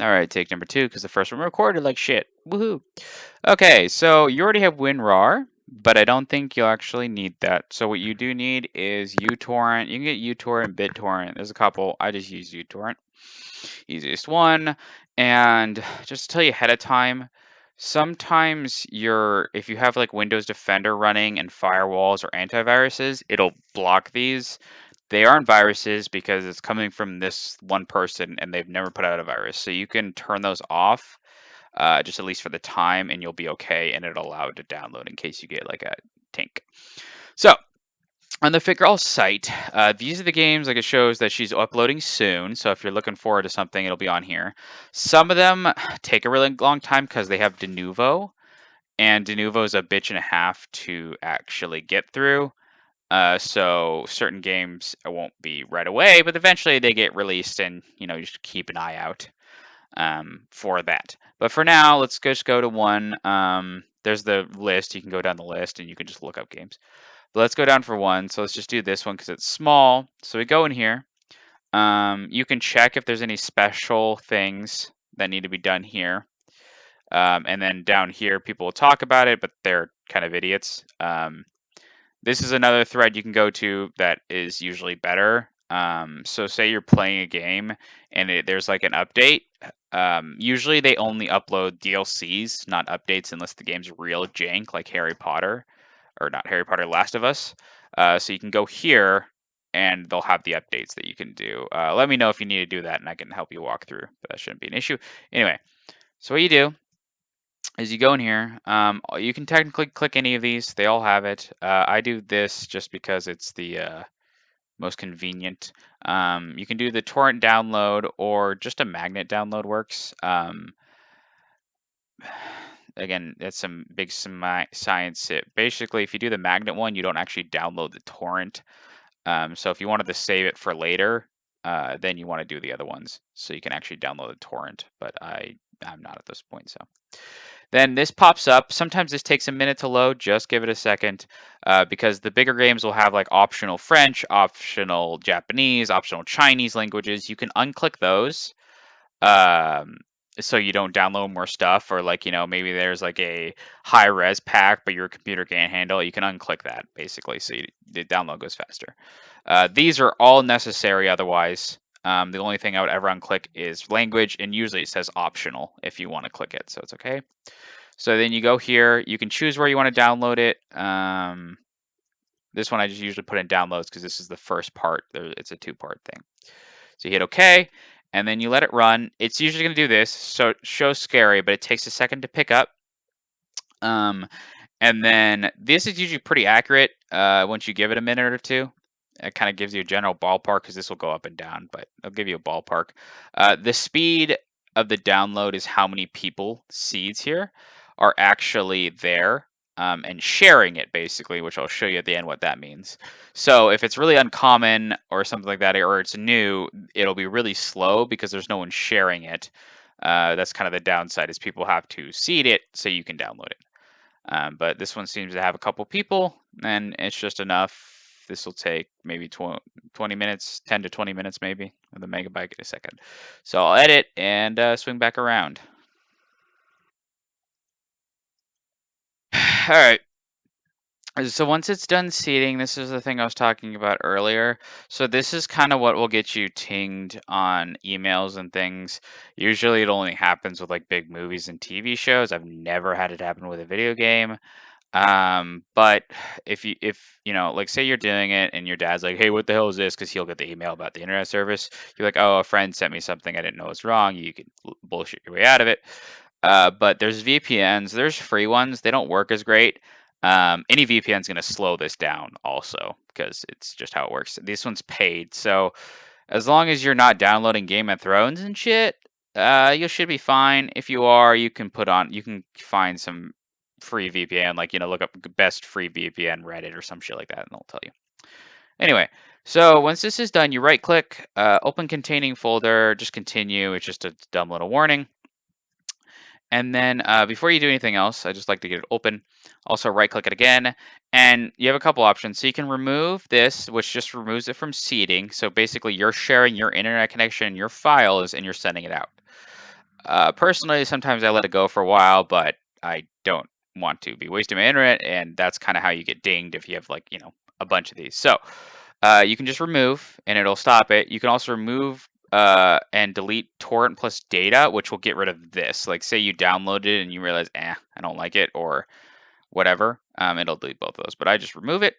All right, take number 2 because the first one recorded like shit. Woohoo! Okay, so you already have WinRAR, but I don't think you'll actually need that. So what you do need is uTorrent. You can get uTorrent, BitTorrent. There's a couple. I just use uTorrent, easiest one. And just to tell you ahead of time, sometimes if you have like Windows Defender running and firewalls or antiviruses, it'll block these. They aren't viruses because it's coming from this one person and they've never put out a virus. So you can turn those off, just at least for the time, and you'll be okay, and it'll allow it to download in case you get like a tink. So on the Figureall site, these are the games, like it shows that she's uploading soon. So if you're looking forward to something, it'll be on here. Some of them take a really long time because they have Denuvo, and Denuvo is a bitch and a half to actually get through. So certain games won't be right away, but eventually they get released, and you just keep an eye out for that. But for now, let's just go to one. There's the list. You can go down the list, and you can just look up games. But let's go down for one. So let's just do this one because it's small. So we go in here. You can check if there's any special things that need to be done here. And then down here, people will talk about it, but they're kind of idiots. This is another thread you can go to that is usually better. So say you're playing a game and there's like an update. Usually they only upload DLCs, not updates, unless the game's real jank, like Harry Potter, or not Harry Potter, Last of Us. So you can go here and they'll have the updates that you can do. Let me know if you need to do that and I can help you walk through, but that shouldn't be an issue. Anyway, so what you do is you go in here. You can technically click any of these. They all have it. I do this just because it's the most convenient. You can do the torrent download or just a magnet download works. Again, that's some big science. Basically, if you do the magnet one, you don't actually download the torrent. So if you wanted to save it for later, then you want to do the other ones so you can actually download the torrent. But I'm not at this point, so. Then this pops up. Sometimes this takes a minute to load. Just give it a second because the bigger games will have like optional French, optional Japanese, optional Chinese languages. You can unclick those um, so you don't download more stuff, or like maybe there's like a high res pack but your computer can't handle it. You can unclick that basically so the download goes faster. These are all necessary otherwise. The only thing I would ever unclick is language, and usually it says optional if you want to click it, so it's okay. So then you go here, you can choose where you want to download it. This one I just usually put in downloads because this is the first part. It's a 2-part thing. So you hit OK, and then you let it run. It's usually going to do this, so it shows scary, but it takes a second to pick up. And then this is usually pretty accurate once you give it a minute or two. It kind of gives you a general ballpark because this will go up and down, but I'll give you a ballpark. The speed of the download is how many people, seeds here, are actually there and sharing it, basically, which I'll show you at the end what that means. So if it's really uncommon or something like that, or it's new, it'll be really slow because there's no one sharing it. That's kind of the downside, is people have to seed it so you can download it. But this one seems to have a couple people, and it's just enough. This will take maybe 20 minutes, 10 to 20 minutes maybe, with a megabyte a second. So I'll edit and swing back around. All right. So once it's done seeding, this is the thing I was talking about earlier. So this is kind of what will get you tinged on emails and things. Usually it only happens with like big movies and TV shows. I've never had it happen with a video game. But if like say you're doing it and your dad's like, "Hey, what the hell is this?" Because he'll get the email about the internet service. You're like, "Oh, a friend sent me something I didn't know was wrong." You can bullshit your way out of it. But there's VPNs. There's free ones. They don't work as great. Any VPN is going to slow this down also because it's just how it works. This one's paid, so as long as you're not downloading Game of Thrones and shit, you should be fine. If you are, you can find some free VPN, like look up best free VPN Reddit or some shit like that, and they'll tell you. Anyway, so once this is done, you right click, open containing folder, just continue. It's just a dumb little warning. And then before you do anything else, I just like to get it open. Also right click it again, and you have a couple options. So you can remove this, which just removes it from seeding. So basically you're sharing your internet connection, your files, and you're sending it out. Personally, sometimes I let it go for a while, but I don't want to be wasting my internet, and that's kind of how you get dinged if you have like, a bunch of these. So you can just remove, and it'll stop it. You can also remove and delete torrent plus data, which will get rid of this. Like, say you downloaded it and you realize, I don't like it, or whatever, it'll delete both of those. But I just remove it.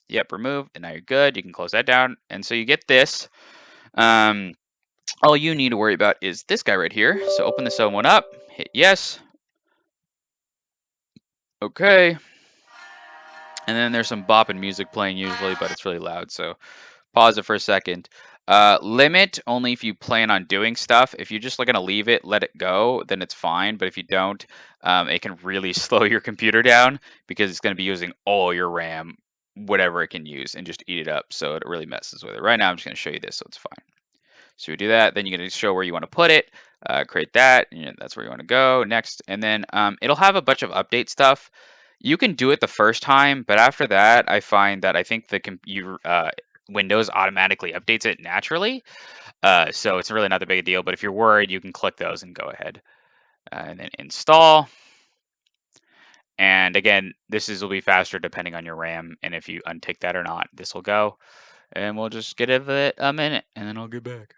Yep, remove, and now you're good. You can close that down, and so you get this. All you need to worry about is this guy right here. So open this one up, hit yes. Okay. And then there's some bopping music playing usually, but it's really loud, so pause it for a second. Limit only if you plan on doing stuff. If you're just gonna leave it, let it go, then it's fine. But if you don't, it can really slow your computer down because it's gonna be using all your RAM, whatever it can use, and just eat it up. So it really messes with it. Right now, I'm just gonna show you this, so it's fine. So you do that, then you're gonna show where you want to put it, create that, that's where you want to go next, and then it'll have a bunch of update stuff. You can do it the first time, but after that, I find that I think the computer Windows automatically updates it naturally, so it's really not that big a deal. But if you're worried, you can click those and go ahead and then install. And again, will be faster depending on your RAM, and if you untick that or not, this will go. And we'll just give it a minute, and then I'll get back.